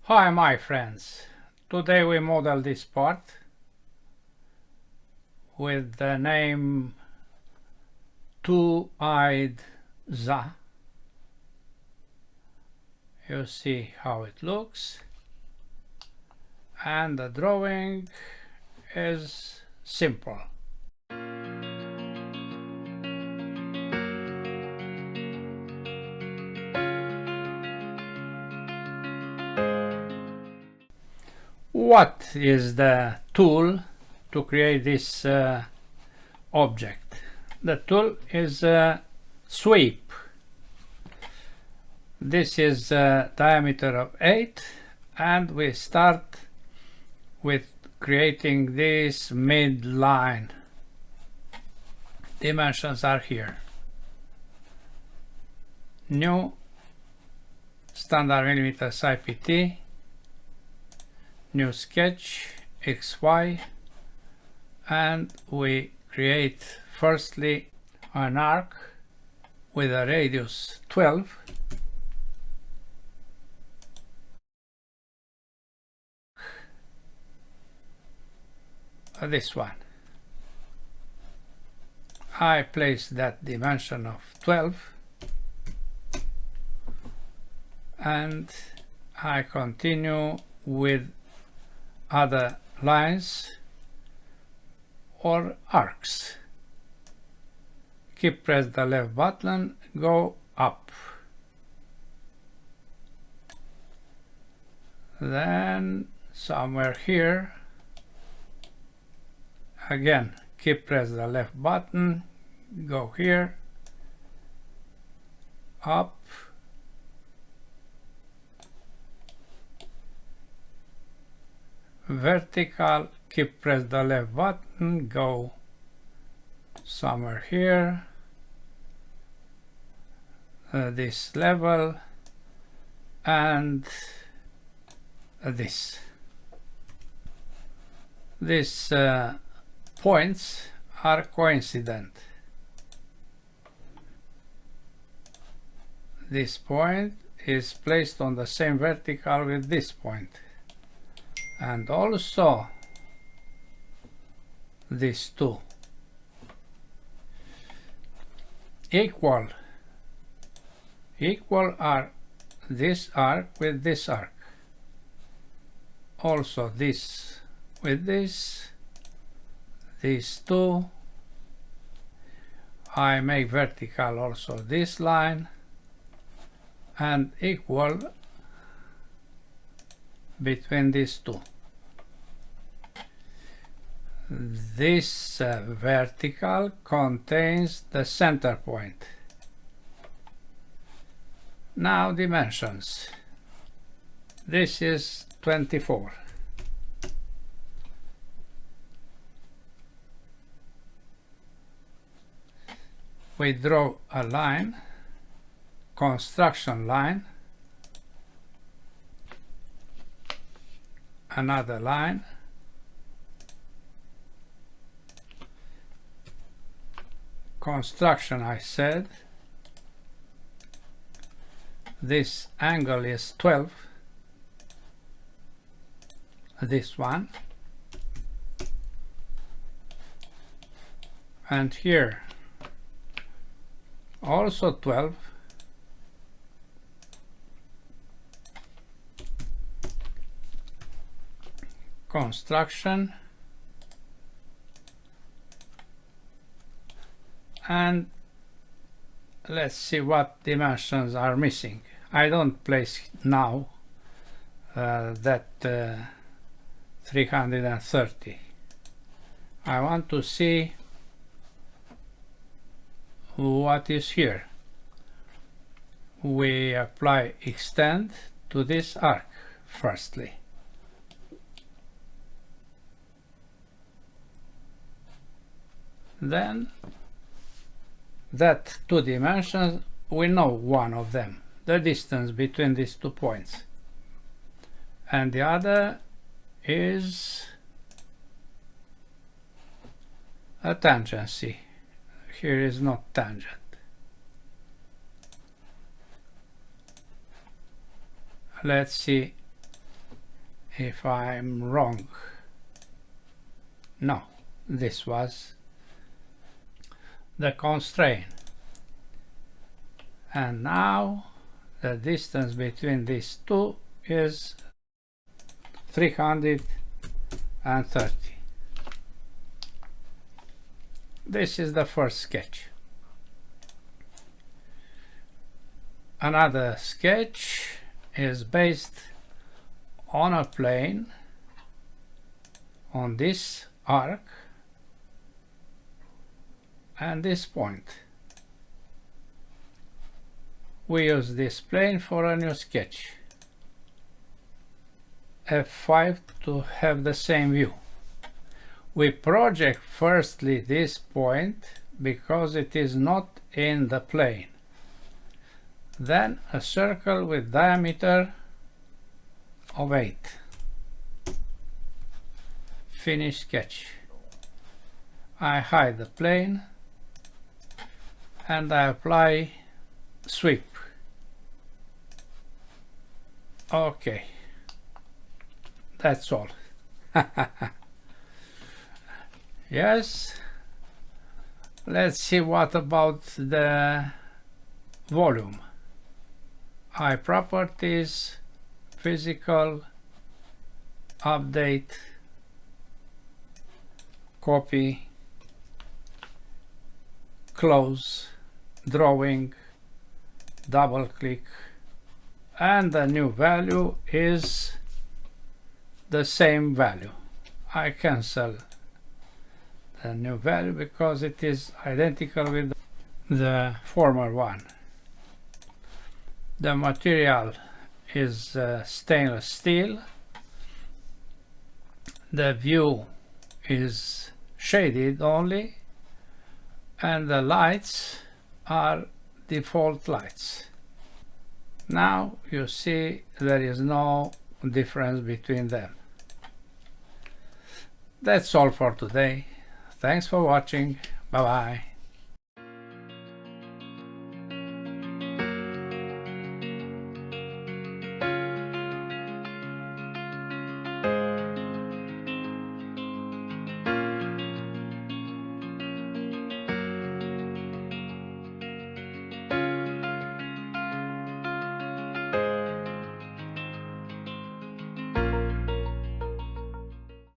Hi my friends, today we model this part with the name two-eyed za. You see how it looks, and the drawing is simple. What is the tool to create this object? The tool is sweep. This is a diameter of 8, and we start with creating this midline. Dimensions are here. New standard millimeters IPT. New sketch XY, and we create firstly an arc with a radius 12, this one. I place that dimension of 12 and I continue with other lines or arcs. Press the left button, go up. Then somewhere here, again, press the left button, go here, up. Vertical, press the left button, go somewhere here, this level, and this. These points are coincident. This point is placed on the same vertical with this point. And also these two. Equal are this arc with this arc. Also this with this. These two. I make vertical also this line, and equal between these two. This vertical contains the center point. Now dimensions. This is 24. We draw a line, construction line, another line, construction. I said this angle is 12, this one, and here also 12. Construction, and let's see what dimensions are missing. I don't place now that 330. I want to see what is here. We apply extend to this arc firstly. Then that two dimensions, we know one of them, the distance between these 2 points, and the other is a tangency. Here is not tangent. Let's see if I'm wrong. No, this was the constraint. And now the distance between these two is 330. This is the first sketch. Another sketch is based on a plane on this arc and this point. We use this plane for a new sketch. F5 to have the same view. We project firstly this point because it is not in the plane. Then a circle with diameter of 8. Finish sketch. I hide the plane and I apply sweep. Okay, that's all. Yes, let's see what about the volume. High properties, physical, update, copy, close, drawing, double click, and the new value is the same value. I cancel the new value because it is identical with the former one. The material is stainless steel. The view is shaded only, and the lights are default lights. Now you see there is no difference between them. That's all for today. Thanks for watching. Bye bye.